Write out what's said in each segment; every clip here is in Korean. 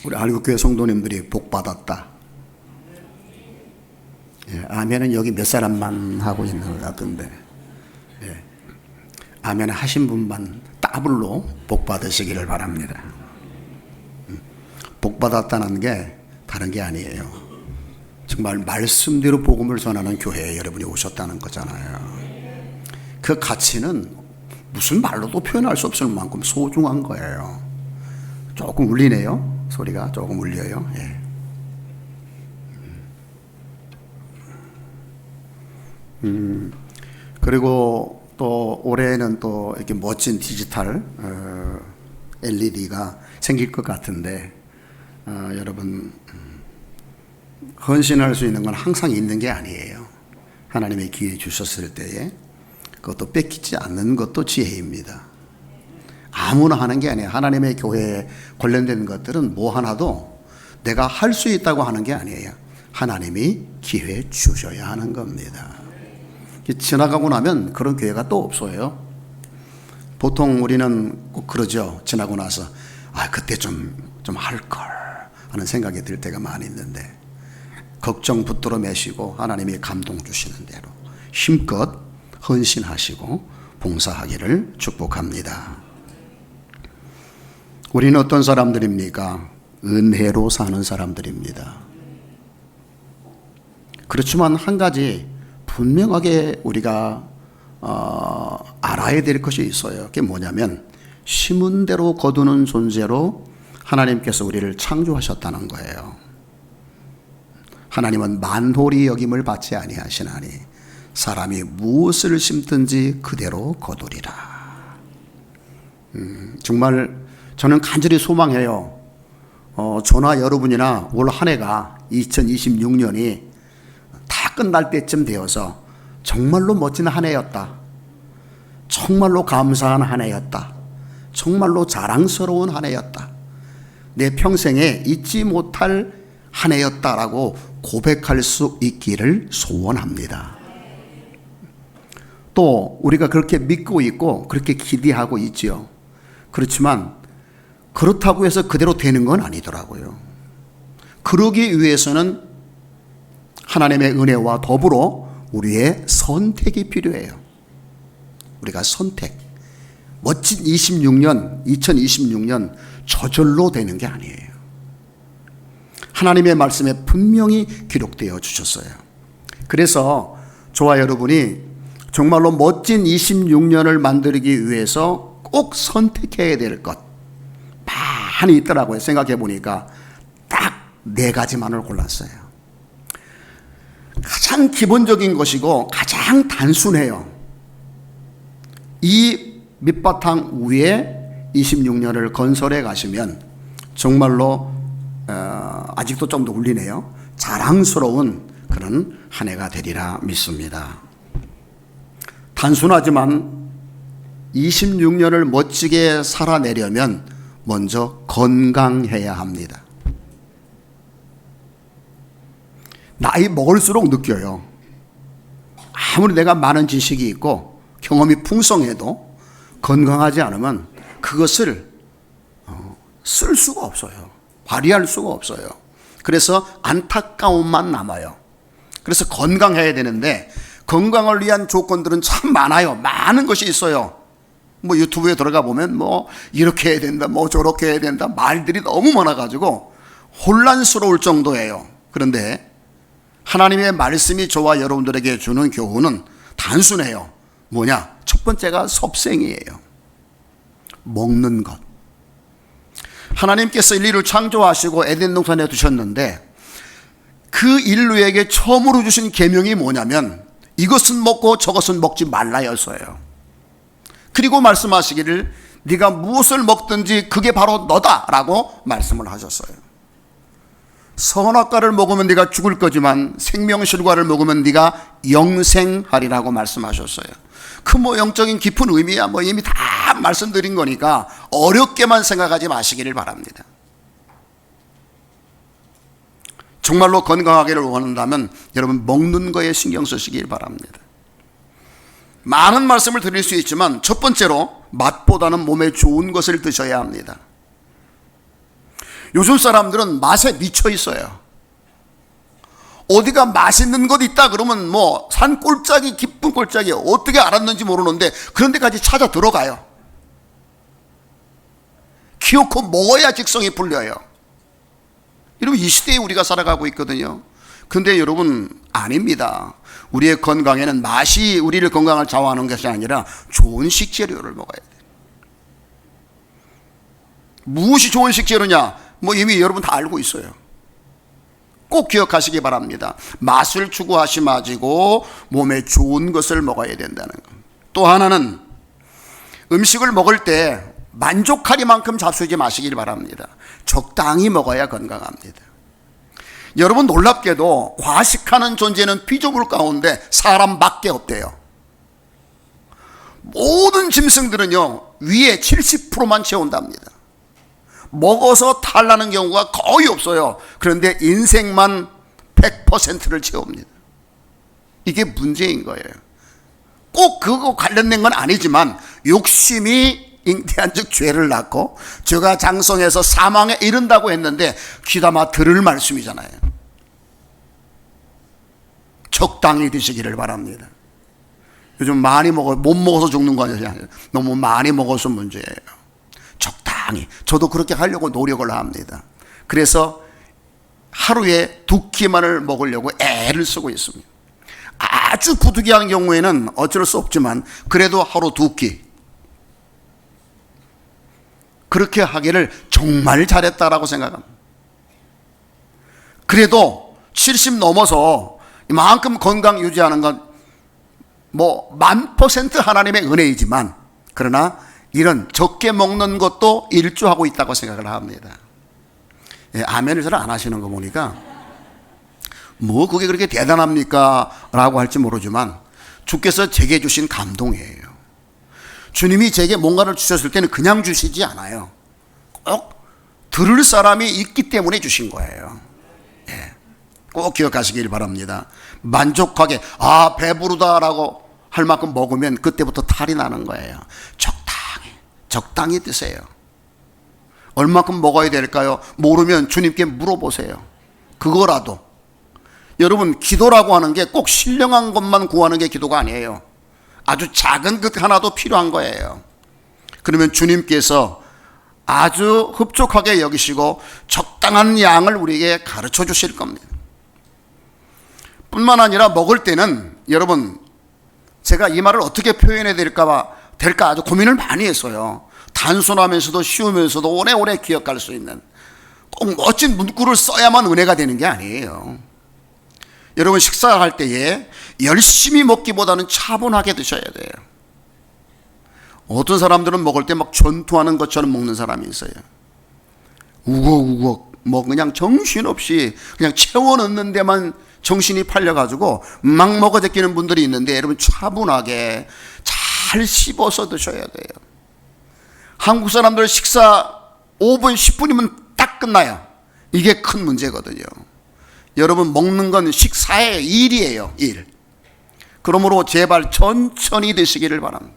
우리 한국교회 성도님들이 복 받았다. 예, 아멘은 여기 몇 사람만 하고 있는 것 같은데, 예, 아멘 하신 분만 더블로 복 받으시기를 바랍니다. 복 받았다는 게 다른 게 아니에요. 정말 말씀대로 복음을 전하는 교회에 여러분이 오셨다는 거잖아요. 그 가치는 무슨 말로도 표현할 수 없을 만큼 소중한 거예요. 조금 울리네요. 소리가 조금 울려요. 예. 그리고 또 올해는 또 이렇게 멋진 디지털 LED가 생길 것 같은데, 여러분, 헌신할 수 있는 건 항상 있는 게 아니에요. 하나님의 기회 주셨을 때에 그것도 뺏기지 않는 것도 지혜입니다. 아무나 하는 게 아니에요. 하나님의 교회에 관련된 것들은 뭐 하나도 내가 할 수 있다고 하는 게 아니에요. 하나님이 기회 주셔야 하는 겁니다. 지나가고 나면 그런 교회가 또 없어요. 보통 우리는 꼭 그러죠. 지나고 나서 그때 좀 할걸 하는 생각이 들 때가 많이 있는데, 걱정 붙들어 매시고 하나님이 감동 주시는 대로 힘껏 헌신하시고 봉사하기를 축복합니다. 우리는 어떤 사람들입니까? 은혜로 사는 사람들입니다. 그렇지만 한 가지 분명하게 우리가 알아야 될 것이 있어요. 그게 뭐냐면, 심은 대로 거두는 존재로 하나님께서 우리를 창조하셨다는 거예요. 하나님은 만홀히 여김을 받지 아니하시나니 사람이 무엇을 심든지 그대로 거두리라. 정말 저는 간절히 소망해요. 저나 여러분이나 올 한 해가 2026년이 다 끝날 때쯤 되어서 정말로 멋진 한 해였다, 정말로 감사한 한 해였다, 정말로 자랑스러운 한 해였다, 내 평생에 잊지 못할 한 해였다라고 고백할 수 있기를 소원합니다. 또 우리가 그렇게 믿고 있고 그렇게 기대하고 있지요. 그렇지만 그렇다고 해서 그대로 되는 건 아니더라고요. 그러기 위해서는 하나님의 은혜와 더불어 우리의 선택이 필요해요. 우리가 선택, 멋진 2026년 저절로 되는 게 아니에요. 하나님의 말씀에 분명히 기록되어 주셨어요. 그래서 저와 여러분이 정말로 멋진 26년을 만들기 위해서 꼭 선택해야 될 것 많이 있더라고요. 생각해 보니까 딱 4가지만을 골랐어요. 가장 기본적인 것이고 가장 단순해요. 이 밑바탕 위에 26년을 건설해 가시면 정말로 아직도 좀 더 울리네요. 자랑스러운 그런 한 해가 되리라 믿습니다. 단순하지만 26년을 멋지게 살아내려면 먼저 건강해야 합니다. 나이 먹을수록 느껴요. 아무리 내가 많은 지식이 있고 경험이 풍성해도 건강하지 않으면 그것을 쓸 수가 없어요. 발휘할 수가 없어요. 그래서 안타까움만 남아요. 그래서 건강해야 되는데, 건강을 위한 조건들은 참 많아요. 많은 것이 있어요. 뭐 유튜브에 들어가 보면 뭐 이렇게 해야 된다, 뭐 저렇게 해야 된다, 말들이 너무 많아가지고 혼란스러울 정도예요. 그런데 하나님의 말씀이 저와 여러분들에게 주는 교훈은 단순해요. 뭐냐? 첫 번째가 섭생이에요. 먹는 것. 하나님께서 인류를 창조하시고 에덴 동산에 두셨는데, 그 인류에게 처음으로 주신 계명이 뭐냐면 이것은 먹고 저것은 먹지 말라였어요. 그리고 말씀하시기를 네가 무엇을 먹든지 그게 바로 너다라고 말씀을 하셨어요. 선악과를 먹으면 네가 죽을 거지만 생명실과를 먹으면 네가 영생하리라고 말씀하셨어요. 그 뭐 영적인 깊은 의미야 뭐 이미 다 말씀드린 거니까 어렵게만 생각하지 마시기를 바랍니다. 정말로 건강하기를 원한다면 여러분 먹는 거에 신경 쓰시길 바랍니다. 많은 말씀을 드릴 수 있지만 첫 번째로 맛보다는 몸에 좋은 것을 드셔야 합니다. 요즘 사람들은 맛에 미쳐 있어요. 어디가 맛있는 것 있다 그러면 뭐 산골짜기 깊은 골짜기 어떻게 알았는지 모르는데 그런 데까지 찾아 들어가요. 기어코 먹어야 직성이 풀려요. 여러분, 이 시대에 우리가 살아가고 있거든요. 근데 여러분, 아닙니다. 우리의 건강에는 맛이 우리를 건강을 좌우하는 것이 아니라 좋은 식재료를 먹어야 돼요. 무엇이 좋은 식재료냐? 뭐 이미 여러분 다 알고 있어요. 꼭 기억하시기 바랍니다. 맛을 추구하지 마시고 몸에 좋은 것을 먹어야 된다는 것. 또 하나는 음식을 먹을 때 만족하리만큼 잡수지 마시길 바랍니다. 적당히 먹어야 건강합니다. 여러분, 놀랍게도 과식하는 존재는 피조물 가운데 사람밖에 없대요. 모든 짐승들은요 위에 70%만 채운답니다. 먹어서 탈나는 경우가 거의 없어요. 그런데 인생만 100%를 채웁니다. 이게 문제인 거예요. 꼭 그거 관련된 건 아니지만 욕심이 잉태한 즉 죄를 낳고 죄가 장성해서 사망에 이른다고 했는데 귀담아 들을 말씀이잖아요. 적당히 드시기를 바랍니다. 요즘 많이 못 먹어서 죽는 거 아니에요. 너무 많이 먹어서 문제예요. 적당히. 저도 그렇게 하려고 노력을 합니다. 그래서 하루에 2끼만을 먹으려고 애를 쓰고 있습니다. 아주 부득이한 경우에는 어쩔 수 없지만 그래도 하루 2끼. 그렇게 하기를 정말 잘했다라고 생각합니다. 그래도 70 넘어서 이만큼 건강 유지하는 건 뭐 1000% 하나님의 은혜이지만 그러나 이런 적게 먹는 것도 일조하고 있다고 생각을 합니다. 예, 아멘을 잘 안 하시는 거 보니까 뭐 그게 그렇게 대단합니까? 라고 할지 모르지만 주께서 제게 주신 감동이에요. 주님이 제게 뭔가를 주셨을 때는 그냥 주시지 않아요. 꼭 들을 사람이 있기 때문에 주신 거예요. 예, 꼭 기억하시길 바랍니다. 만족하게 배부르다라고 할 만큼 먹으면 그때부터 탈이 나는 거예요. 적당히 드세요. 얼마큼 먹어야 될까요? 모르면 주님께 물어보세요. 그거라도. 여러분, 기도라고 하는 게 꼭 신령한 것만 구하는 게 기도가 아니에요. 아주 작은 것 하나도 필요한 거예요. 그러면 주님께서 아주 흡족하게 여기시고 적당한 양을 우리에게 가르쳐 주실 겁니다. 뿐만 아니라 먹을 때는 여러분, 제가 이 말을 어떻게 표현해야 될까 아주 고민을 많이 했어요. 단순하면서도 쉬우면서도 오래오래 기억할 수 있는 꼭 멋진 문구를 써야만 은혜가 되는 게 아니에요. 여러분, 식사할 때에 열심히 먹기보다는 차분하게 드셔야 돼요. 어떤 사람들은 먹을 때 막 전투하는 것처럼 먹는 사람이 있어요. 우걱우걱 뭐 그냥 정신없이 그냥 채워 넣는 데만 정신이 팔려가지고 막 먹어 제끼는 분들이 있는데 여러분, 차분하게 잘 씹어서 드셔야 돼요. 한국 사람들 식사 5분 10분이면 딱 끝나요. 이게 큰 문제거든요. 여러분, 먹는 건 식사의 일이에요. 일. 그러므로 제발 천천히 드시기를 바랍니다.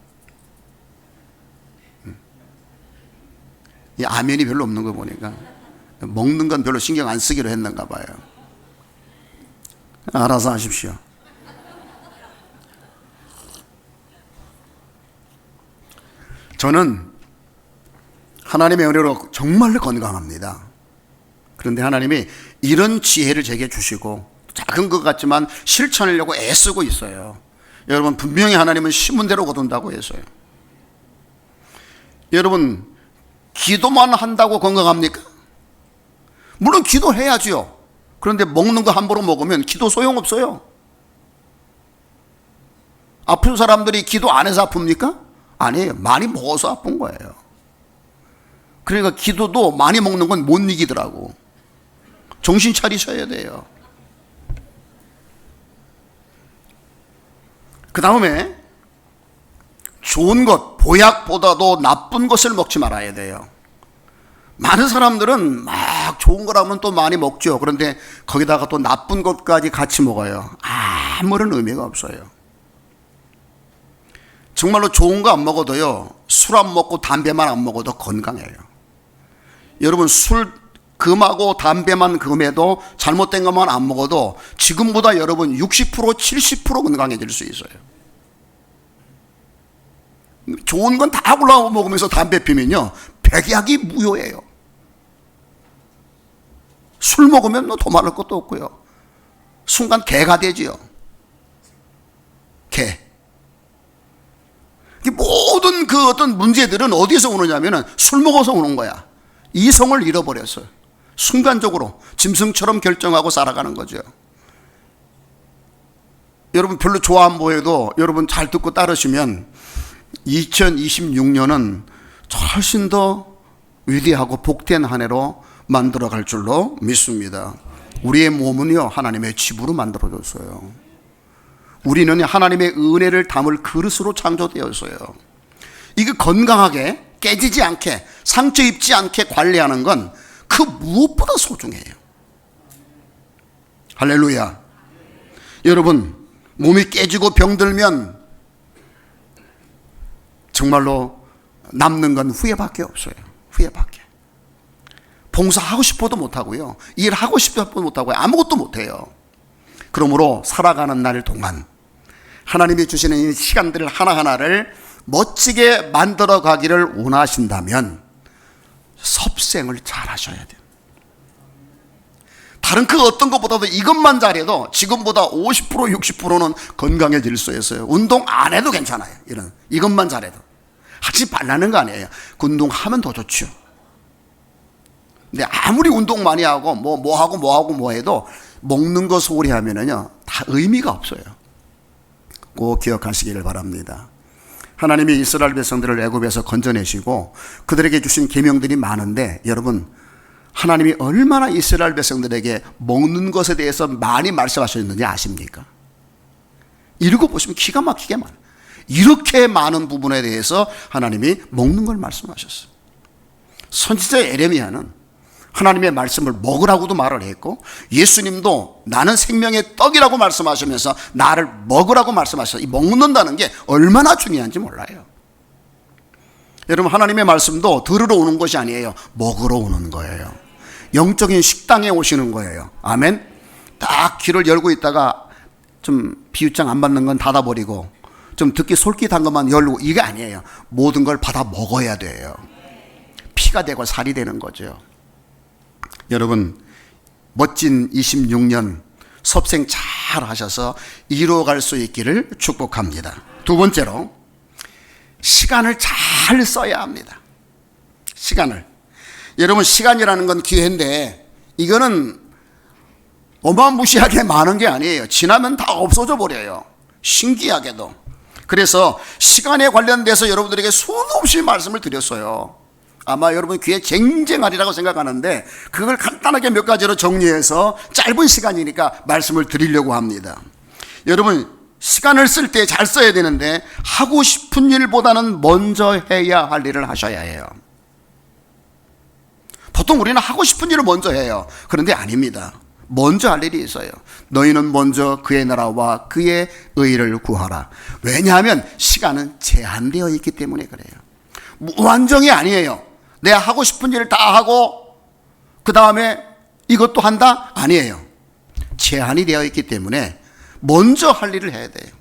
이 아멘이 별로 없는 거 보니까 먹는 건 별로 신경 안 쓰기로 했는가 봐요. 알아서 하십시오. 저는 하나님의 은혜로 정말 건강합니다. 그런데 하나님이 이런 지혜를 제게 주시고 작은 것 같지만 실천하려고 애쓰고 있어요. 여러분, 분명히 하나님은 심은 대로 거둔다고 했어요. 여러분, 기도만 한다고 건강합니까? 물론 기도해야죠. 그런데 먹는 거 함부로 먹으면 기도 소용없어요. 아픈 사람들이 기도 안 해서 아픕니까? 아니에요. 많이 먹어서 아픈 거예요. 그러니까 기도도 많이 먹는 건 못 이기더라고. 정신 차리셔야 돼요. 그 다음에 좋은 것, 보약보다도 나쁜 것을 먹지 말아야 돼요. 많은 사람들은 막 좋은 거라면 또 많이 먹죠. 그런데 거기다가 또 나쁜 것까지 같이 먹어요. 아무런 의미가 없어요. 정말로 좋은 거 안 먹어도요, 술 안 먹고 담배만 안 먹어도 건강해요. 여러분, 술 금하고 담배만 금해도 잘못된 것만 안 먹어도 지금보다 여러분 60% 70% 건강해질 수 있어요. 좋은 건 다 골라 먹으면서 담배 피면요 백약이 무효예요. 술 먹으면 더 말할 것도 없고요. 순간 개가 되지요. 개. 모든 그 어떤 문제들은 어디서 오느냐면은 술 먹어서 오는 거야. 이성을 잃어버렸어요. 순간적으로 짐승처럼 결정하고 살아가는 거죠. 여러분 별로 좋아 안 보여도 여러분 잘 듣고 따르시면 2026년은 훨씬 더 위대하고 복된 한 해로 만들어갈 줄로 믿습니다. 우리의 몸은요 하나님의 집으로 만들어졌어요. 우리는 하나님의 은혜를 담을 그릇으로 창조되었어요. 이게 건강하게 깨지지 않게 상처 입지 않게 관리하는 건 그 무엇보다 소중해요. 할렐루야. 여러분 몸이 깨지고 병들면 정말로 남는 건 후회밖에 없어요. 후회밖에. 봉사하고 싶어도 못하고요, 일하고 싶어도 못하고요, 아무것도 못해요. 그러므로 살아가는 날 동안 하나님이 주시는 이 시간들 하나하나를 멋지게 만들어 가기를 원하신다면 섭생을 잘 하셔야 돼요. 다른 그 어떤 것보다도 이것만 잘해도 지금보다 50% 60%는 건강해질 수 있어요. 운동 안 해도 괜찮아요. 이것만 잘해도. 하지 말라는 거 아니에요. 운동하면 더 좋죠. 근데 아무리 운동 많이 하고 뭐 해도 먹는 거 소홀히 하면은요 다 의미가 없어요. 꼭 기억하시기를 바랍니다. 하나님이 이스라엘 백성들을 애굽에서 건져내시고 그들에게 주신 계명들이 많은데 여러분 하나님이 얼마나 이스라엘 백성들에게 먹는 것에 대해서 많이 말씀하셨는지 아십니까? 읽어보시면 기가 막히게 많아요. 이렇게 많은 부분에 대해서 하나님이 먹는 걸 말씀하셨어요. 선지자 에레미야는 하나님의 말씀을 먹으라고도 말을 했고 예수님도 나는 생명의 떡이라고 말씀하시면서 나를 먹으라고 말씀하셨어요. 이 먹는다는 게 얼마나 중요한지 몰라요. 여러분 하나님의 말씀도 들으러 오는 것이 아니에요. 먹으러 오는 거예요. 영적인 식당에 오시는 거예요. 아멘. 딱 귀를 열고 있다가 좀 비유장 안 받는 건 닫아버리고 좀 듣기 솔깃한 것만 열고 이게 아니에요. 모든 걸 받아 먹어야 돼요. 피가 되고 살이 되는 거죠. 여러분 멋진 26년 섭생 잘 하셔서 이루어갈 수 있기를 축복합니다. 두 번째로 시간을 잘 써야 합니다. 시간을. 여러분 시간이라는 건 기회인데 이거는 어마무시하게 많은 게 아니에요. 지나면 다 없어져 버려요. 신기하게도. 그래서 시간에 관련돼서 여러분들에게 수도 없이 말씀을 드렸어요. 아마 여러분 귀에 쟁쟁하리라고 생각하는데 그걸 간단하게 몇 가지로 정리해서 짧은 시간이니까 말씀을 드리려고 합니다. 여러분 시간을 쓸 때 잘 써야 되는데 하고 싶은 일보다는 먼저 해야 할 일을 하셔야 해요. 보통 우리는 하고 싶은 일을 먼저 해요. 그런데 아닙니다. 먼저 할 일이 있어요. 너희는 먼저 그의 나라와 그의 의를 구하라. 왜냐하면 시간은 제한되어 있기 때문에 그래요. 무한정이 아니에요. 내가 하고 싶은 일을 다 하고 그 다음에 이것도 한다? 아니에요. 제한이 되어 있기 때문에 먼저 할 일을 해야 돼요.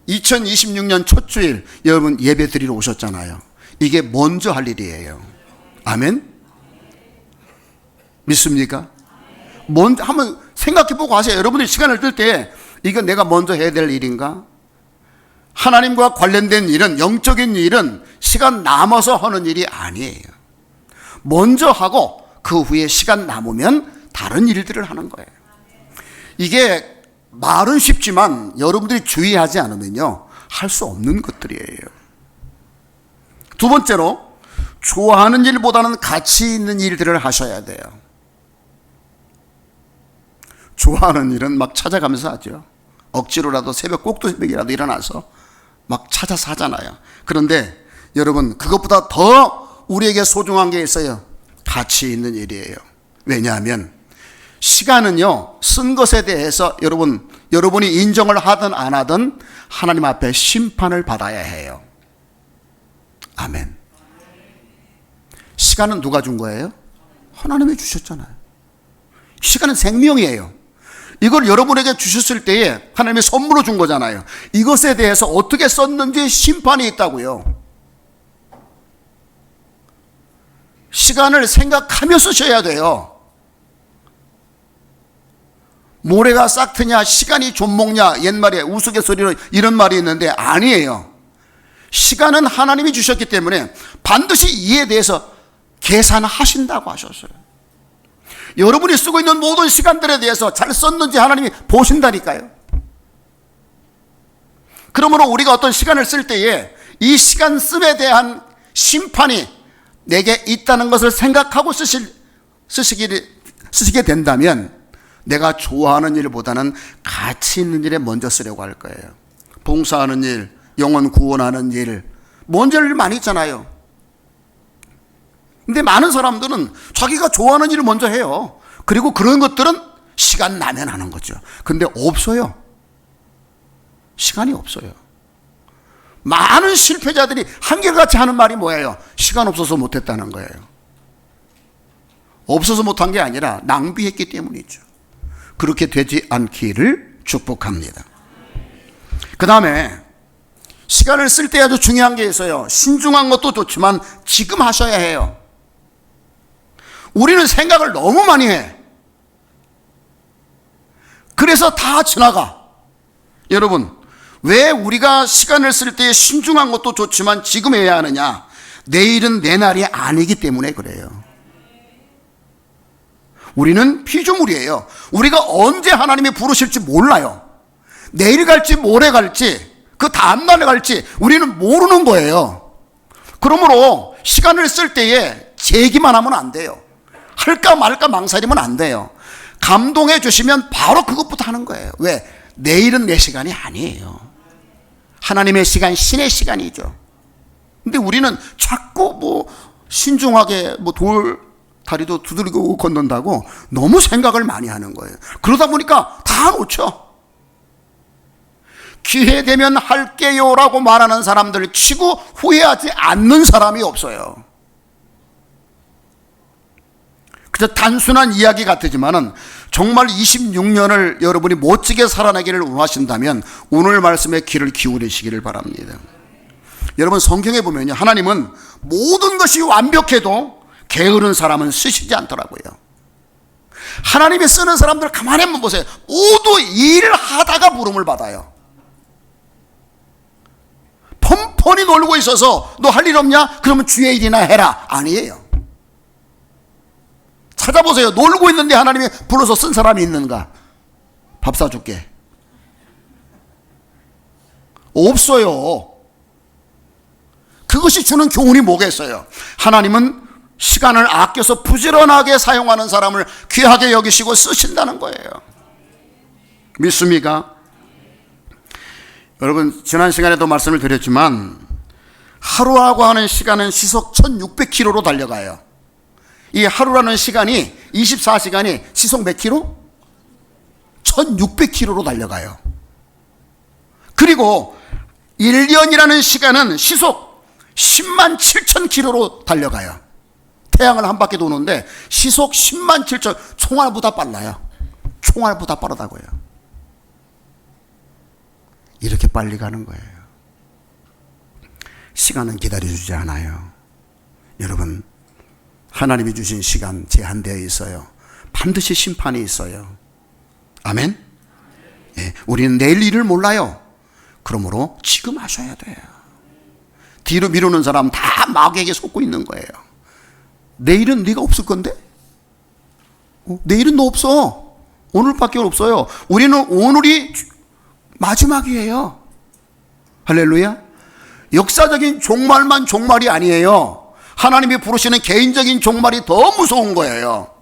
2026년 첫 주일 여러분 예배 드리러 오셨잖아요. 이게 먼저 할 일이에요. 아멘? 믿습니까? 먼저 한번 생각해보고 하세요. 여러분들이 시간을 뜰 때 이건 내가 먼저 해야 될 일인가? 하나님과 관련된 일은, 영적인 일은 시간 남아서 하는 일이 아니에요. 먼저 하고 그 후에 시간 남으면 다른 일들을 하는 거예요. 이게 말은 쉽지만 여러분들이 주의하지 않으면요 할 수 없는 것들이에요. 두 번째로 좋아하는 일보다는 가치 있는 일들을 하셔야 돼요. 좋아하는 일은 막 찾아가면서 하죠. 억지로라도 새벽 꼭두새벽이라도 일어나서 막 찾아서 하잖아요. 그런데 여러분 그것보다 더 우리에게 소중한 게 있어요. 가치 있는 일이에요. 왜냐하면 시간은요 쓴 것에 대해서 여러분이 인정을 하든 안 하든 하나님 앞에 심판을 받아야 해요. 아멘. 시간은 누가 준 거예요? 하나님이 주셨잖아요. 시간은 생명이에요. 이걸 여러분에게 주셨을 때에 하나님이 선물로 준 거잖아요. 이것에 대해서 어떻게 썼는지 심판이 있다고요. 시간을 생각하며 쓰셔야 돼요. 모래가 싹트냐 시간이 좀 먹냐, 옛말에 우스갯소리로 이런 말이 있는데 아니에요. 시간은 하나님이 주셨기 때문에 반드시 이에 대해서 계산하신다고 하셨어요. 여러분이 쓰고 있는 모든 시간들에 대해서 잘 썼는지 하나님이 보신다니까요. 그러므로 우리가 어떤 시간을 쓸 때에 이 시간 씀에 대한 심판이 내게 있다는 것을 생각하고 쓰시게 된다면 내가 좋아하는 일보다는 가치 있는 일에 먼저 쓰려고 할 거예요. 봉사하는 일, 영혼 구원하는 일, 먼저 일 많이 있잖아요. 근데 많은 사람들은 자기가 좋아하는 일을 먼저 해요. 그리고 그런 것들은 시간 나면 하는 거죠. 근데 없어요. 시간이 없어요. 많은 실패자들이 한결같이 하는 말이 뭐예요? 시간 없어서 못했다는 거예요. 없어서 못한 게 아니라 낭비했기 때문이죠. 그렇게 되지 않기를 축복합니다. 그 다음에 시간을 쓸 때 아주 중요한 게 있어요. 신중한 것도 좋지만 지금 하셔야 해요. 우리는 생각을 너무 많이 해. 그래서 다 지나가. 여러분, 왜 우리가 시간을 쓸 때 신중한 것도 좋지만 지금 해야 하느냐? 내일은 내 날이 아니기 때문에 그래요. 우리는 피조물이에요. 우리가 언제 하나님이 부르실지 몰라요. 내일 갈지 모레 갈지 그 다음날에 갈지 우리는 모르는 거예요. 그러므로 시간을 쓸 때에 제기만 하면 안 돼요. 할까 말까 망설이면 안 돼요. 감동해 주시면 바로 그것부터 하는 거예요. 왜? 내일은 내 시간이 아니에요. 하나님의 시간, 신의 시간이죠. 근데 우리는 자꾸 신중하게 다리도 두드리고 걷는다고 너무 생각을 많이 하는 거예요. 그러다 보니까 다 놓쳐. 기회 되면 할게요라고 말하는 사람들 치고 후회하지 않는 사람이 없어요. 그저 단순한 이야기 같지만은 정말 26년을 여러분이 멋지게 살아내기를 원하신다면 오늘 말씀에 귀를 기울이시기를 바랍니다. 여러분, 성경에 보면요, 하나님은 모든 것이 완벽해도 게으른 사람은 쓰시지 않더라고요. 하나님이 쓰는 사람들 가만히 한번 보세요. 모두 일하다가 부름을 받아요. 뻔뻔히 놀고 있어서 너 할 일 없냐? 그러면 주의 일이나 해라. 아니에요. 찾아보세요. 놀고 있는데 하나님이 불러서 쓴 사람이 있는가? 밥 사줄게. 없어요. 그것이 주는 교훈이 뭐겠어요? 하나님은 시간을 아껴서 부지런하게 사용하는 사람을 귀하게 여기시고 쓰신다는 거예요. 믿습니까? 여러분, 지난 시간에도 말씀을 드렸지만 하루하고 하는 시간은 시속 1600km로 달려가요. 이 하루라는 시간이 24시간이 시속 몇 킬로? 1600km로 달려가요. 그리고 1년이라는 시간은 시속 10만 7천 킬로로 달려가요. 태양을 한 바퀴 도는데 시속 10만 7천, 총알보다 빨라요. 총알보다 빠르다고요. 이렇게 빨리 가는 거예요. 시간은 기다려주지 않아요. 여러분, 하나님이 주신 시간 제한되어 있어요. 반드시 심판이 있어요. 아멘? 예, 우리는 내일 일을 몰라요. 그러므로 지금 하셔야 돼요. 뒤로 미루는 사람 다 마귀에게 속고 있는 거예요. 내일은 네가 없을 건데? 내일은 너 없어. 오늘밖에 없어요. 우리는 오늘이 마지막이에요. 할렐루야. 역사적인 종말만 종말이 아니에요. 하나님이 부르시는 개인적인 종말이 더 무서운 거예요.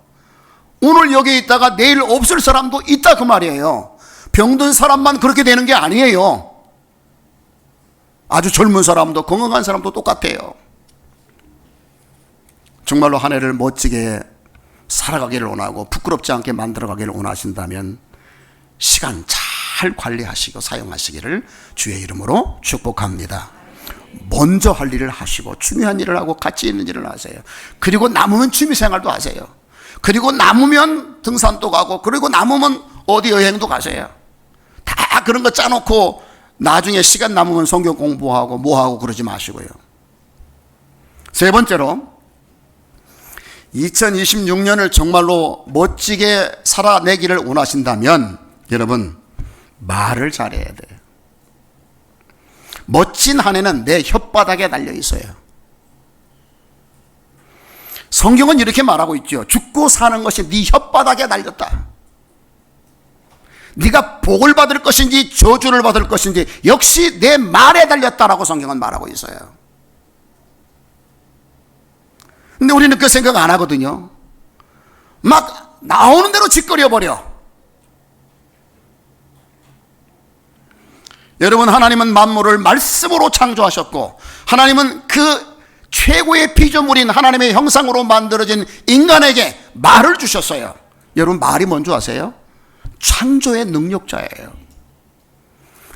오늘 여기 있다가 내일 없을 사람도 있다 그 말이에요. 병든 사람만 그렇게 되는 게 아니에요. 아주 젊은 사람도 건강한 사람도 똑같아요. 정말로 한 해를 멋지게 살아가기를 원하고 부끄럽지 않게 만들어가기를 원하신다면 시간 잘 관리하시고 사용하시기를 주의 이름으로 축복합니다. 먼저 할 일을 하시고 중요한 일을 하고 가치 있는 일을 하세요. 그리고 남으면 취미생활도 하세요. 그리고 남으면 등산도 가고, 그리고 남으면 어디 여행도 가세요. 다 그런 거 짜놓고 나중에 시간 남으면 성경 공부하고 뭐하고 그러지 마시고요. 세 번째로, 2026년을 정말로 멋지게 살아내기를 원하신다면 여러분, 말을 잘해야 돼요. 멋진 한 해는 내 혓바닥에 달려 있어요. 성경은 이렇게 말하고 있죠. 죽고 사는 것이 네 혓바닥에 달렸다. 네가 복을 받을 것인지 저주를 받을 것인지 역시 내 말에 달렸다라고 성경은 말하고 있어요. 근데 우리는 그 생각 안 하거든요. 막 나오는 대로 짓거려 버려. 여러분, 하나님은 만물을 말씀으로 창조하셨고, 하나님은 그 최고의 피조물인 하나님의 형상으로 만들어진 인간에게 말을 주셨어요. 여러분, 말이 뭔 줄 아세요? 창조의 능력자예요.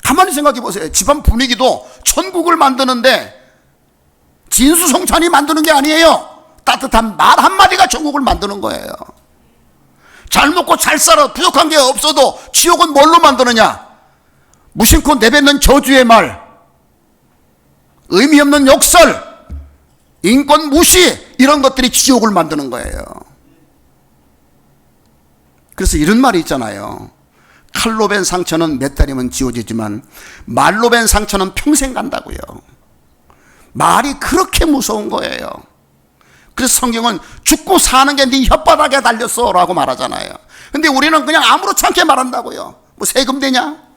가만히 생각해 보세요. 집안 분위기도 천국을 만드는데 진수성찬이 만드는 게 아니에요. 따뜻한 말 한마디가 천국을 만드는 거예요. 잘 먹고 잘 살아 부족한 게 없어도 지옥은 뭘로 만드느냐? 무심코 내뱉는 저주의 말, 의미 없는 욕설, 인권 무시, 이런 것들이 지옥을 만드는 거예요. 그래서 이런 말이 있잖아요. 칼로 벤 상처는 몇 달이면 지워지지만 말로 벤 상처는 평생 간다고요. 말이 그렇게 무서운 거예요. 그래서 성경은 죽고 사는 게 네 혓바닥에 달렸어 라고 말하잖아요. 근데 우리는 그냥 아무렇지 않게 말한다고요. 뭐 세금 되냐?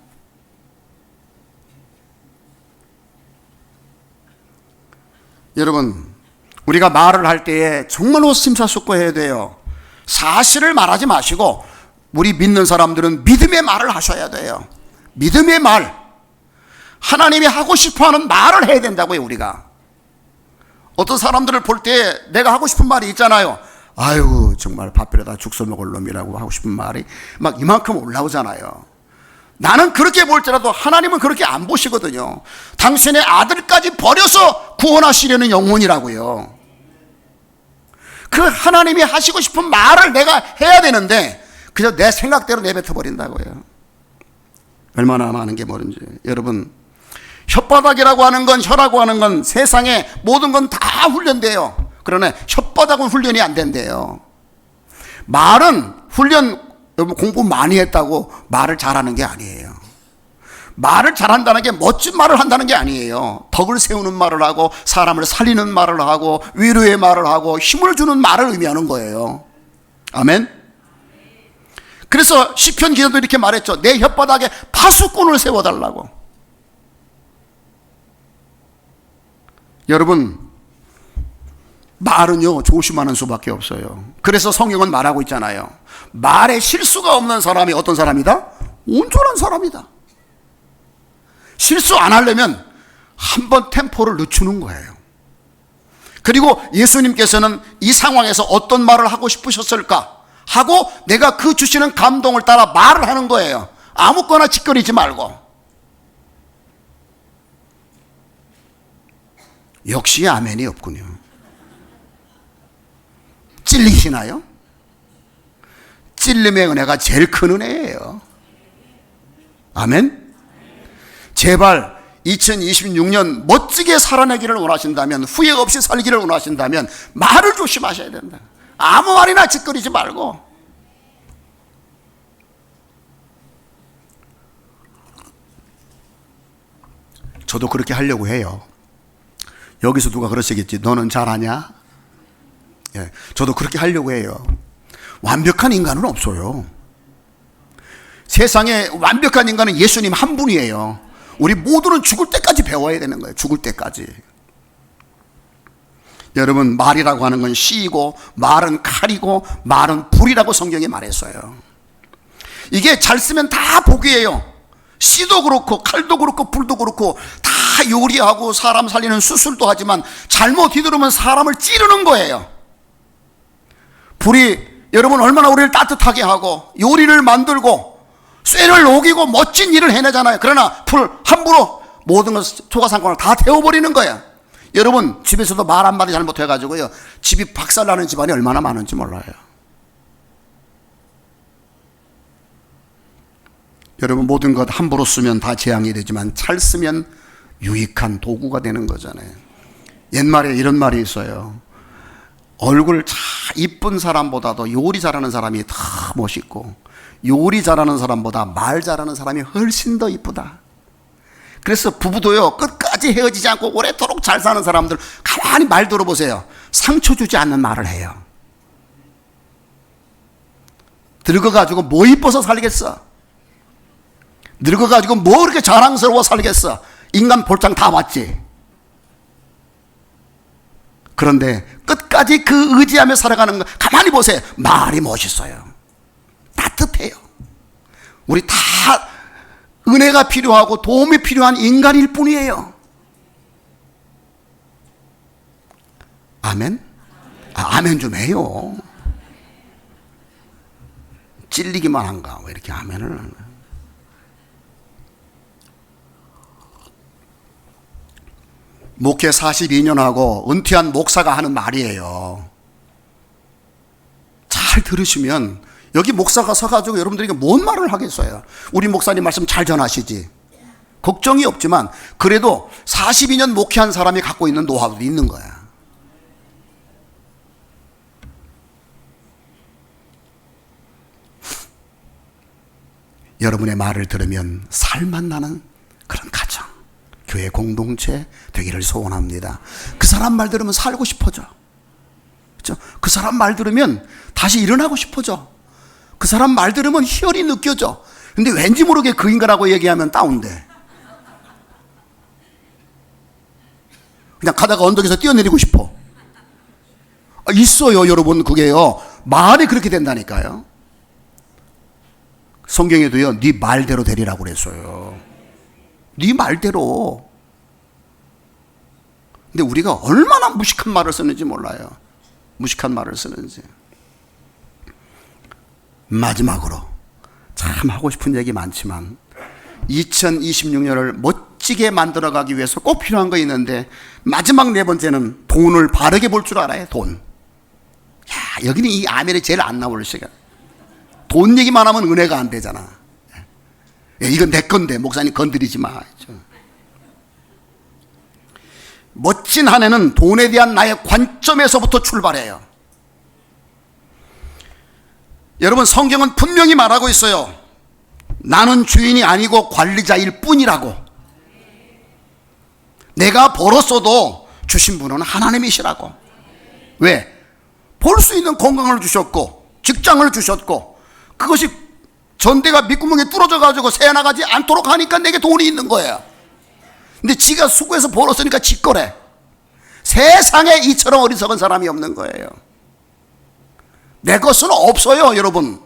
여러분, 우리가 말을 할 때에 정말로 심사숙고해야 돼요. 사실을 말하지 마시고 우리 믿는 사람들은 믿음의 말을 하셔야 돼요. 믿음의 말, 하나님이 하고 싶어하는 말을 해야 된다고요. 우리가 어떤 사람들을 볼 때 내가 하고 싶은 말이 있잖아요. 아유, 정말 밥비려다 죽 써먹을 놈이라고 하고 싶은 말이 막 이만큼 올라오잖아요. 나는 그렇게 볼지라도 하나님은 그렇게 안 보시거든요. 당신의 아들까지 버려서 구원하시려는 영혼이라고요. 그 하나님이 하시고 싶은 말을 내가 해야 되는데 그저 내 생각대로 내뱉어 버린다고요. 얼마나 많은 게 모른지. 여러분, 혓바닥이라고 하는 건, 혀라고 하는 건 세상에 모든 건 다 훈련돼요. 그러나 혓바닥은 훈련이 안 된대요. 말은 훈련, 여러분 공부 많이 했다고 말을 잘하는 게 아니에요. 말을 잘한다는 게 멋진 말을 한다는 게 아니에요. 덕을 세우는 말을 하고 사람을 살리는 말을 하고 위로의 말을 하고 힘을 주는 말을 의미하는 거예요. 아멘. 그래서 시편 기자도 이렇게 말했죠. 내 혓바닥에 파수꾼을 세워달라고. 여러분, 말은요 조심하는 수밖에 없어요. 그래서 성경은 말하고 있잖아요. 말에 실수가 없는 사람이 어떤 사람이다? 온전한 사람이다. 실수 안 하려면 한번 템포를 늦추는 거예요. 그리고 예수님께서는 이 상황에서 어떤 말을 하고 싶으셨을까 하고 내가 그 주시는 감동을 따라 말을 하는 거예요. 아무거나 짓거리지 말고. 역시 아멘이 없군요. 찔리시나요? 찔림의 은혜가 제일 큰 은혜예요. 아멘. 제발 2026년 멋지게 살아내기를 원하신다면, 후회 없이 살기를 원하신다면 말을 조심하셔야 된다. 아무 말이나 짓거리지 말고. 저도 그렇게 하려고 해요. 여기서 누가 그러시겠지. 너는 잘하냐? 예, 저도 그렇게 하려고 해요. 완벽한 인간은 없어요. 세상에 완벽한 인간은 예수님 한 분이에요. 우리 모두는 죽을 때까지 배워야 되는 거예요. 죽을 때까지. 여러분, 말이라고 하는 건 씨이고 말은 칼이고 말은 불이라고 성경이 말했어요. 이게 잘 쓰면 다 복이에요. 씨도 그렇고 칼도 그렇고 불도 그렇고 다 요리하고 사람 살리는 수술도 하지만 잘못 휘두르면 사람을 찌르는 거예요. 불이 여러분 얼마나 우리를 따뜻하게 하고 요리를 만들고 쇠를 녹이고 멋진 일을 해내잖아요. 그러나 불 함부로 모든 것 초가상관을 다 태워버리는 거예요. 여러분 집에서도 말 한마디 잘못해가지고요 집이 박살나는 집안이 얼마나 많은지 몰라요. 여러분, 모든 것 함부로 쓰면 다 재앙이 되지만 잘 쓰면 유익한 도구가 되는 거잖아요. 옛말에 이런 말이 있어요. 얼굴 이쁜 사람보다도 요리 잘하는 사람이 더 멋있고, 요리 잘하는 사람보다 말 잘하는 사람이 훨씬 더 이쁘다. 그래서 부부도요, 끝까지 헤어지지 않고 오래도록 잘 사는 사람들 가만히 말 들어보세요. 상처 주지 않는 말을 해요. 늙어가지고 뭐 이뻐서 살겠어? 늙어가지고 뭐 그렇게 자랑스러워 살겠어? 인간 볼장 다 봤지. 그런데 끝까지 그 의지하며 살아가는 거 가만히 보세요. 말이 멋있어요. 따뜻해요. 우리 다 은혜가 필요하고 도움이 필요한 인간일 뿐이에요. 아멘? 아멘 좀 해요. 찔리기만 한가? 왜 이렇게 아멘을 하나? 목회 42년 하고 은퇴한 목사가 하는 말이에요. 잘 들으시면, 여기 목사가 서가지고 여러분들에게 뭔 말을 하겠어요? 우리 목사님 말씀 잘 전하시지. 걱정이 없지만 그래도 42년 목회한 사람이 갖고 있는 노하우도 있는 거야. 여러분의 말을 들으면 살맛 나는 그런 가정, 교회 공동체 되기를 소원합니다. 그 사람 말 들으면 살고 싶어져. 그렇죠? 그 사람 말 들으면 다시 일어나고 싶어져. 그 사람 말 들으면 희열이 느껴져. 근데 왠지 모르게 그 인간하고 얘기하면 다운돼. 그냥 가다가 언덕에서 뛰어내리고 싶어. 있어요, 여러분. 그게요, 말이 그렇게 된다니까요. 성경에도요, 네 말대로 되리라고 그랬어요. 네 말대로. 근데 우리가 얼마나 무식한 말을 쓰는지 몰라요. 무식한 말을 쓰는지. 마지막으로, 참 하고 싶은 얘기 많지만 2026년을 멋지게 만들어가기 위해서 꼭 필요한 거 있는데, 마지막 네 번째는 돈을 바르게 볼 줄 알아요. 돈. 야, 여기는 이 아멘이 제일 안 나올 시간. 돈 얘기만 하면 은혜가 안 되잖아. 이건 내 건데 목사님 건드리지 마. 멋진 한 해는 돈에 대한 나의 관점에서부터 출발해요. 여러분, 성경은 분명히 말하고 있어요. 나는 주인이 아니고 관리자일 뿐이라고. 내가 벌었어도 주신 분은 하나님이시라고. 왜? 볼 수 있는 건강을 주셨고 직장을 주셨고, 그것이 전대가 밑구멍에 뚫어져 가지고 새나가지 않도록 하니까 내게 돈이 있는 거예요. 근데 지가 수고해서 벌었으니까 지 거래. 세상에 이처럼 어리석은 사람이 없는 거예요. 내 것은 없어요, 여러분.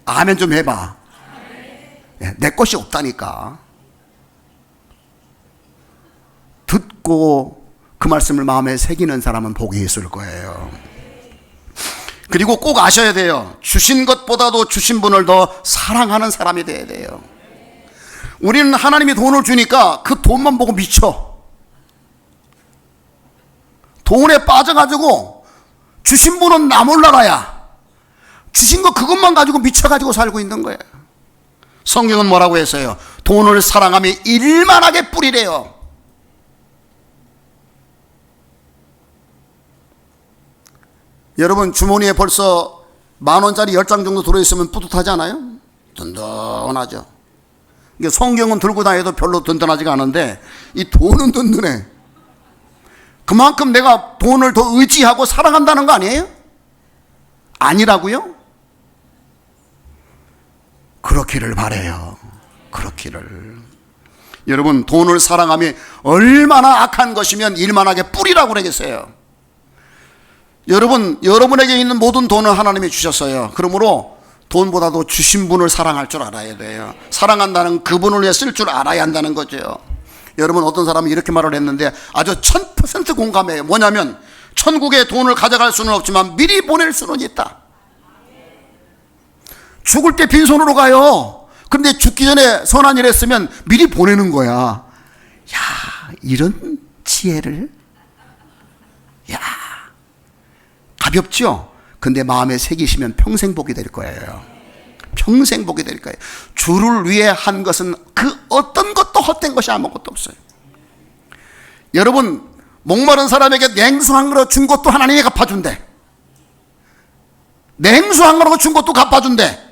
아멘 좀 해봐. 내 것이 없다니까. 듣고 그 말씀을 마음에 새기는 사람은 복이 있을 거예요. 그리고 꼭 아셔야 돼요. 주신 것보다도 주신 분을 더 사랑하는 사람이 돼야 돼요. 우리는 하나님이 돈을 주니까 그 돈만 보고 미쳐. 돈에 빠져가지고 주신 분은 나 몰라라야. 주신 거 그것만 가지고 미쳐가지고 살고 있는 거예요. 성경은 뭐라고 했어요? 돈을 사랑하며 일만하게 뿌리래요. 여러분, 주머니에 벌써 10,000원짜리 10장 정도 들어있으면 뿌듯하지 않아요? 든든하죠. 성경은 들고 다녀도 별로 든든하지가 않은데 이 돈은 든든해. 그만큼 내가 돈을 더 의지하고 사랑한다는 거 아니에요? 아니라고요? 그렇기를 바라요. 그렇기를. 여러분, 돈을 사랑하며 얼마나 악한 것이면 일만하게 뿌리라고 그러겠어요. 여러분, 여러분에게 있는 모든 돈을 하나님이 주셨어요. 그러므로 돈보다도 주신 분을 사랑할 줄 알아야 돼요. 사랑한다는 그분을 위해 쓸 줄 알아야 한다는 거죠. 여러분, 어떤 사람이 이렇게 말을 했는데 아주 1000% 공감해요. 뭐냐면, 천국에 돈을 가져갈 수는 없지만 미리 보낼 수는 있다. 죽을 때 빈손으로 가요. 그런데 죽기 전에 선한 일 했으면 미리 보내는 거야. 야, 이런 지혜를. 야, 가볍죠? 근데 마음에 새기시면 평생 복이 될 거예요. 평생 보게 될 거예요. 주를 위해 한 것은 그 어떤 것도 헛된 것이 아무것도 없어요. 여러분, 목마른 사람에게 냉수 한 그릇 준 것도 하나님이 갚아준대. 냉수 한 그릇 준 것도 갚아준대.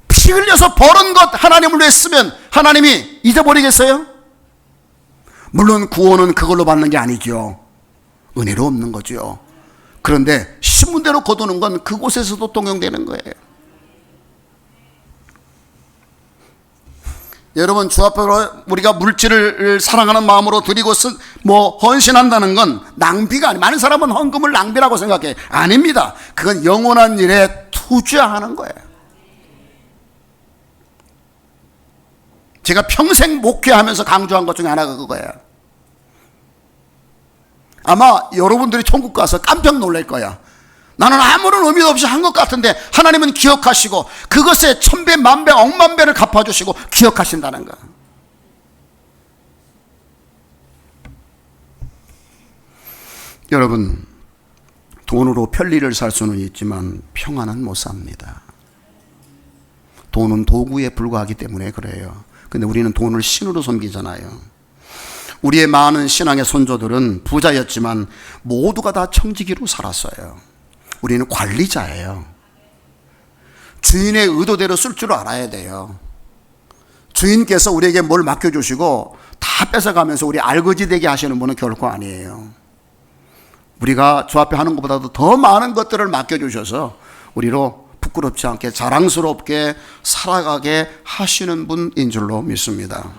피 흘려서 벌은 것 하나님을 위해 쓰면 하나님이 잊어버리겠어요? 물론 구원은 그걸로 받는 게 아니죠. 은혜로 없는 거죠. 그런데 신문대로 거두는 건 그곳에서도 동용되는 거예요. 여러분, 주 앞으로 우리가 물질을 사랑하는 마음으로 드리고 헌신한다는 건 낭비가 아니에요. 많은 사람은 헌금을 낭비라고 생각해. 아닙니다. 그건 영원한 일에 투자하는 거예요. 제가 평생 목회하면서 강조한 것 중에 하나가 그거예요. 아마 여러분들이 천국 가서 깜짝 놀랄 거야. 나는 아무런 의미 없이 한 것 같은데 하나님은 기억하시고 그것에 천배 만배 억만배를 갚아주시고 기억하신다는 거. 여러분, 돈으로 편리를 살 수는 있지만 평안은 못 삽니다. 돈은 도구에 불과하기 때문에 그래요. 근데 우리는 돈을 신으로 섬기잖아요. 우리의 많은 신앙의 선조들은 부자였지만 모두가 다 청지기로 살았어요. 우리는 관리자예요. 주인의 의도대로 쓸 줄 알아야 돼요. 주인께서 우리에게 뭘 맡겨주시고 다 뺏어가면서 우리 알거지 되게 하시는 분은 결코 아니에요. 우리가 주 앞에 하는 것보다도 더 많은 것들을 맡겨주셔서 우리로 부끄럽지 않게 자랑스럽게 살아가게 하시는 분인 줄로 믿습니다.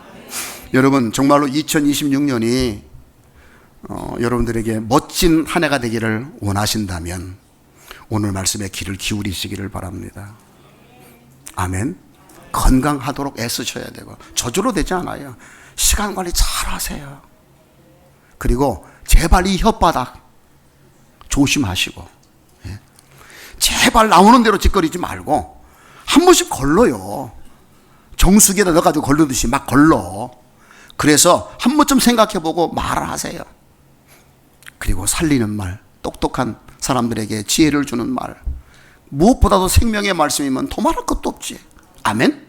여러분, 정말로 2026년이 여러분들에게 멋진 한 해가 되기를 원하신다면 오늘 말씀에 귀를 기울이시기를 바랍니다. 아멘. 건강하도록 애쓰셔야 되고, 저절로 되지 않아요. 시간 관리 잘 하세요. 그리고 제발 이 혓바닥 조심하시고, 제발 나오는 대로 짓거리지 말고 한 번씩 걸러요. 정수기에다 넣어가지고 걸르듯이 막 걸러. 그래서 한 번쯤 생각해보고 말을 하세요. 그리고 살리는 말, 똑똑한 사람들에게 지혜를 주는 말, 무엇보다도 생명의 말씀이면 더 말할 것도 없지. 아멘?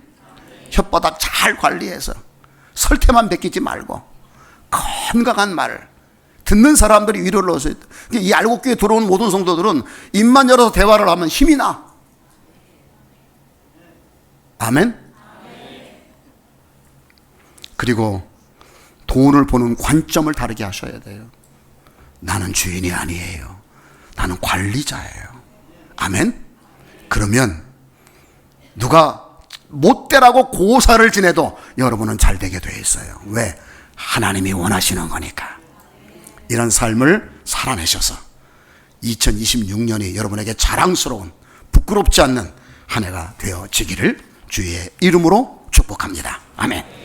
혓바닥 잘 관리해서 설태만 베끼지 말고 건강한 말, 듣는 사람들이 위로를 얻어야 돼. 이 알곡교에 들어온 모든 성도들은 입만 열어서 대화를 하면 힘이 나. 아멘? 그리고 돈을 보는 관점을 다르게 하셔야 돼요. 나는 주인이 아니에요. 나는 관리자예요. 아멘? 그러면 누가 못되라고 고사를 지내도 여러분은 잘 되게 돼 있어요. 왜? 하나님이 원하시는 거니까. 이런 삶을 살아내셔서 2026년이 여러분에게 자랑스러운, 부끄럽지 않는 한 해가 되어지기를 주의 이름으로 축복합니다. 아멘.